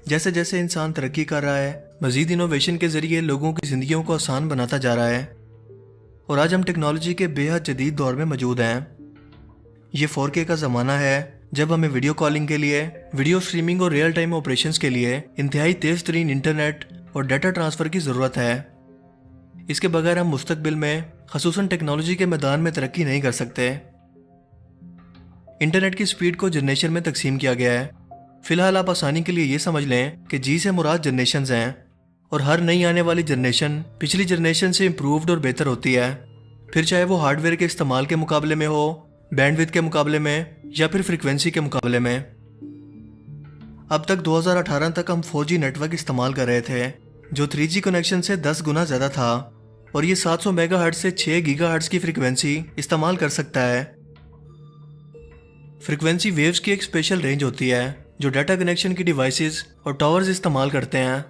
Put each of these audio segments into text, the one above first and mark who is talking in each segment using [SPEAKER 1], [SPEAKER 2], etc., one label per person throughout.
[SPEAKER 1] जैसे जैसे इंसान तरक्की कर रहा है, मजीद इनोवेशन के जरिए लोगों की जिंदगियों को आसान बनाता जा रहा है। और आज हम टेक्नोलॉजी के बेहद जदीद दौर में मौजूद हैं। ये 4K का ज़माना है, जब हमें वीडियो कॉलिंग के लिए, वीडियो स्ट्रीमिंग और रियल टाइम ऑपरेशंस के लिए इंतहाई तेज़ तरीन इंटरनेट और डाटा ट्रांसफ़र की ज़रूरत है। इसके बगैर हम मुस्तकबिल में, ख़ुसूसन टेक्नोलॉजी के मैदान में तरक्की नहीं कर सकते। इंटरनेट की स्पीड को जनरेशन में तकसीम किया गया है। फ़िलहाल आप आसानी के लिए ये समझ लें कि जी से मुराद जनरेशन्स हैं, और हर नई आने वाली जनरेशन पिछली जनरेशन से इम्प्रूव्ड और बेहतर होती है, फिर चाहे वो हार्डवेयर के इस्तेमाल के मुकाबले में हो, बैंडविड्थ के मुकाबले में, या फिर फ्रीक्वेंसी के मुकाबले में। अब तक 2018 तक हम 4G नेटवर्क इस्तेमाल कर रहे थे, जो 3G कनेक्शन से 10 गुना ज़्यादा था, और ये 700 मेगाहर्ट्ज़ से 6 गीगाहर्ट्ज़ की फ्रीक्वेंसी इस्तेमाल कर सकता है। फ्रीक्वेंसी वेव्स की एक स्पेशल रेंज होती है जो डाटा कनेक्शन की डिवाइसेस और टावर्स इस्तेमाल करते हैं।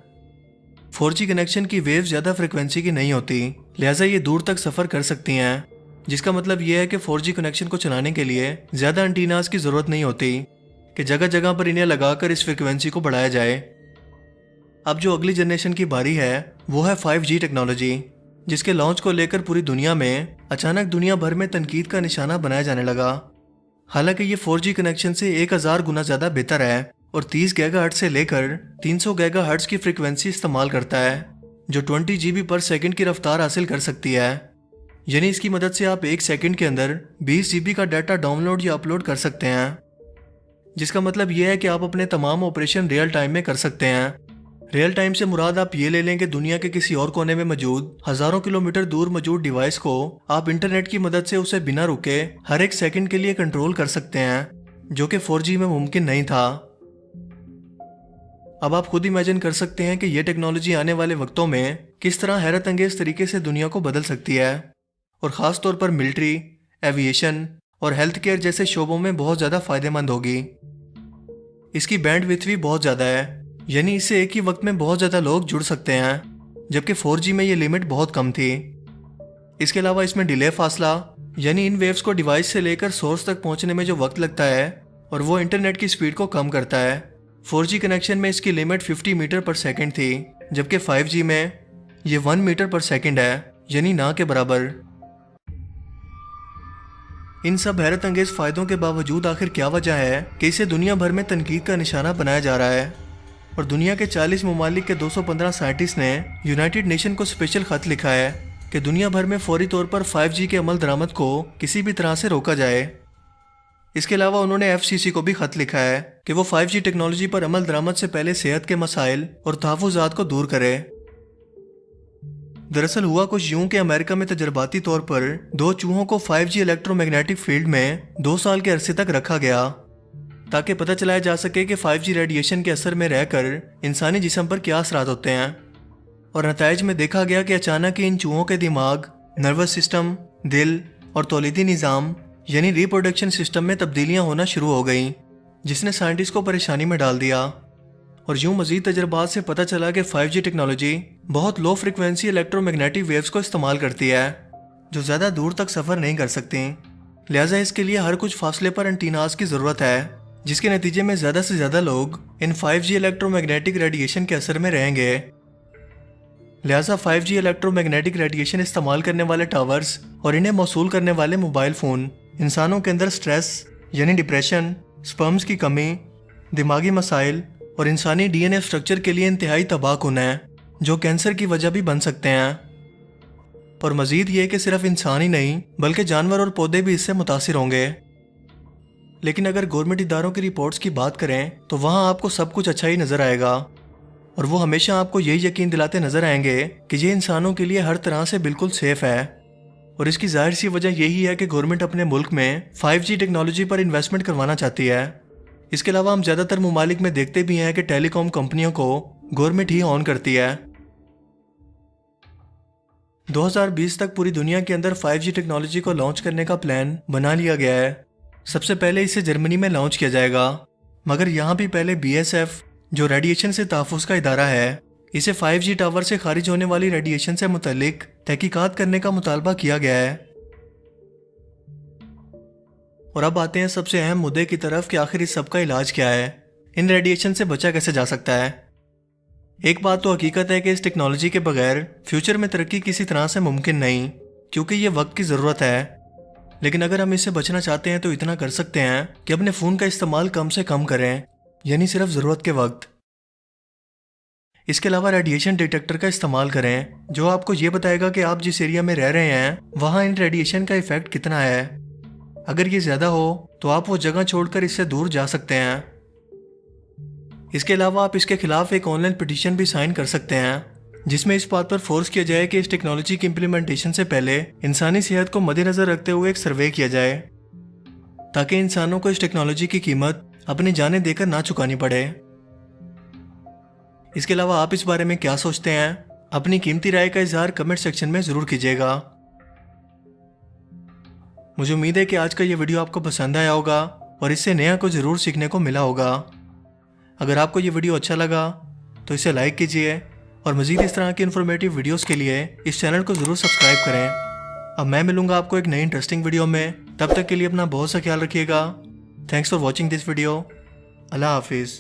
[SPEAKER 1] 4G कनेक्शन की वेव ज़्यादा फ्रीक्वेंसी की नहीं होती, लिहाजा ये दूर तक सफ़र कर सकती हैं, जिसका मतलब ये है कि 4G कनेक्शन को चलाने के लिए ज़्यादा एंटीनास की ज़रूरत नहीं होती कि जगह जगह पर इन्हें लगाकर इस फ्रीक्वेंसी को बढ़ाया जाए। अब जो अगली जनरेशन की बारी है वो है 5G टेक्नोलॉजी, जिसके लॉन्च को लेकर पूरी दुनिया में अचानक दुनिया भर में तनकीद का निशाना बनाया जाने लगा। हालांकि ये 4G कनेक्शन से 1000 गुना ज़्यादा बेहतर है और 30 गीगाहर्ट्ज़ से लेकर 300 गीगाहर्ट्ज़ की फ्रीक्वेंसी इस्तेमाल करता है, जो 20 GB पर सेकंड की रफ्तार हासिल कर सकती है। यानी इसकी मदद से आप 1 सेकंड के अंदर 20 GB का डाटा डाउनलोड या अपलोड कर सकते हैं, जिसका मतलब यह है कि आप अपने तमाम ऑपरेशन रियल टाइम में कर सकते हैं। रियल टाइम से मुराद आप ये ले लें कि दुनिया के किसी और कोने में मौजूद हज़ारों किलोमीटर दूर मौजूद डिवाइस को आप इंटरनेट की मदद से उसे बिना रुके हर 1 सेकंड के लिए कंट्रोल कर सकते हैं, जो कि 4G में मुमकिन नहीं था। अब आप खुद इमेजिन कर सकते हैं कि यह टेक्नोलॉजी आने वाले वक्तों में किस तरह हैरत अंगेज तरीके से दुनिया को बदल सकती है, और ख़ास तौर पर मिलिट्री, एविएशन और हेल्थ केयर जैसे शोबों में बहुत ज़्यादा फ़ायदेमंद होगी। इसकी बैंडविड्थ भी बहुत ज़्यादा है, यानी इससे एक ही वक्त में बहुत ज़्यादा लोग जुड़ सकते हैं, जबकि 4G में ये लिमिट बहुत कम थी। इसके अलावा इसमें डिले फासला, यानी इन वेव्स को डिवाइस से लेकर सोर्स तक पहुंचने में जो वक्त लगता है, और वो इंटरनेट की स्पीड को कम करता है। 4G कनेक्शन में इसकी लिमिट 50 मीटर पर सेकंड थी, जबकि 5G में ये 1 मीटर पर सेकंड है, यानी ना के बराबर। इन सब हैरत अंगेज फ़ायदों के बावजूद आखिर क्या वजह है कि इसे दुनिया भर में तनकीद का निशाना बनाया जा रहा है, और दुनिया के 40 ममालिक के 215 साइंटिस्ट ने यूनाइटेड नेशन को स्पेशल खत लिखा है कि दुनिया भर में फौरी तौर पर 5G के अमल दरामद को किसी भी तरह से रोका जाए। इसके अलावा उन्होंने FCC को भी खत लिखा है कि वो 5G टेक्नोलॉजी पर अमल दरामद से पहले सेहत के मसाइल और तहफ़्फ़ुज़ात को दूर करे। दरअसल हुआ कुछ यूं कि अमेरिका में तजर्बाती तौर पर 2 चूहों को 5G इलेक्ट्रोमैग्नेटिक फील्ड में 2 साल के अरसे तक रखा गया, ताकि पता चलाया जा सके कि 5G रेडिएशन के असर में रहकर इंसानी जिस्म पर क्या असरात होते हैं। और नताइज में देखा गया कि अचानक ही इन चूहों के दिमाग, नर्वस सिस्टम, दिल और तौलीदी निज़ाम यानी रिप्रोडक्शन सिस्टम में तब्दीलियां होना शुरू हो गईं, जिसने साइंटिस्ट को परेशानी में डाल दिया। और यूं मजीद तजर्बात से पता चला कि 5G टेक्नोलॉजी बहुत लो फ्रिक्वेंसी इलेक्ट्रोमैग्नेटिक वेव्स को इस्तेमाल करती है, जो ज़्यादा दूर तक सफ़र नहीं कर सकती। लिहाजा इसके लिए हर कुछ फासले पर एंटीनास की ज़रूरत है, जिसके नतीजे में ज़्यादा से ज़्यादा लोग इन 5G इलेक्ट्रोमैग्नेटिक रेडिएशन के असर में रहेंगे। लिहाजा 5G इलेक्ट्रोमैग्नेटिक रेडिएशन इस्तेमाल करने वाले टावर्स और इन्हें मौसूल करने वाले मोबाइल फ़ोन इंसानों के अंदर स्ट्रेस यानी डिप्रेशन, स्पर्म्स की कमी, दिमागी मसाइल और इंसानी DNA स्ट्रक्चर के लिए इंतहाई तबाहकुन है, जो कैंसर की वजह भी बन सकते हैं। और मज़ीद ये कि सिर्फ इंसान ही नहीं बल्कि जानवर और पौधे भी इससे मुतासिर होंगे। लेकिन अगर गवर्नमेंट इदारों की रिपोर्ट्स की बात करें तो वहाँ आपको सब कुछ अच्छा ही नज़र आएगा, और वो हमेशा आपको यही यकीन दिलाते नज़र आएंगे कि ये इंसानों के लिए हर तरह से बिल्कुल सेफ़ है। और इसकी जाहिर सी वजह यही है कि गवर्नमेंट अपने मुल्क में 5G टेक्नोलॉजी पर इन्वेस्टमेंट करवाना चाहती है। इसके अलावा हम ज़्यादातर ममालिक में देखते भी हैं कि टेलीकॉम कंपनियों को गवर्नमेंट ही ऑन करती है। 2020 तक पूरी दुनिया के अंदर 5G टेक्नोलॉजी को लॉन्च करने का प्लान बना लिया गया है। सबसे पहले इसे जर्मनी में लॉन्च किया जाएगा, मगर यहाँ भी पहले BSF, जो रेडिएशन से तहफ़्फ़ुज़ का इदारा है, इसे 5G टावर से खारिज होने वाली रेडिएशन से मुतल्लिक तहकीकात करने का मुतालबा किया गया है। और अब आते हैं सबसे अहम मुद्दे की तरफ कि आखिर इस सब का इलाज क्या है, इन रेडिएशन से बचा कैसे जा सकता है। एक बात तो हकीकत है कि इस टेक्नोलॉजी के बगैर फ्यूचर में तरक्की किसी तरह से मुमकिन नहीं, क्योंकि ये वक्त की ज़रूरत है। लेकिन अगर हम इससे बचना चाहते हैं तो इतना कर सकते हैं कि अपने फ़ोन का इस्तेमाल कम से कम करें, यानी सिर्फ ज़रूरत के वक्त। इसके अलावा रेडिएशन डिटेक्टर का इस्तेमाल करें, जो आपको ये बताएगा कि आप जिस एरिया में रह रहे हैं वहाँ इन रेडिएशन का इफेक्ट कितना है। अगर ये ज़्यादा हो तो आप वो जगह छोड़कर इससे दूर जा सकते हैं। इसके अलावा आप इसके खिलाफ एक ऑनलाइन पिटीशन भी साइन कर सकते हैं, जिसमें इस बात पर फोर्स किया जाए कि इस टेक्नोलॉजी की इम्प्लीमेंटेशन से पहले इंसानी सेहत को मद्देनजर रखते हुए एक सर्वे किया जाए, ताकि इंसानों को इस टेक्नोलॉजी की कीमत अपनी जानें देकर ना चुकानी पड़े। इसके अलावा आप इस बारे में क्या सोचते हैं, अपनी कीमती राय का इजहार कमेंट सेक्शन में ज़रूर कीजिएगा। मुझे उम्मीद है कि आज का ये वीडियो आपको पसंद आया होगा और इससे नया कुछ ज़रूर सीखने को मिला होगा। अगर आपको ये वीडियो अच्छा लगा तो इसे लाइक कीजिए और मज़ीद इस तरह की इन्फॉर्मेटिव वीडियोस के लिए इस चैनल को ज़रूर सब्सक्राइब करें। अब मैं मिलूंगा आपको एक नई इंटरेस्टिंग वीडियो में, तब तक के लिए अपना बहुत सा ख्याल रखिएगा। Thanks for watching this video. अल्लाह हाफिज़।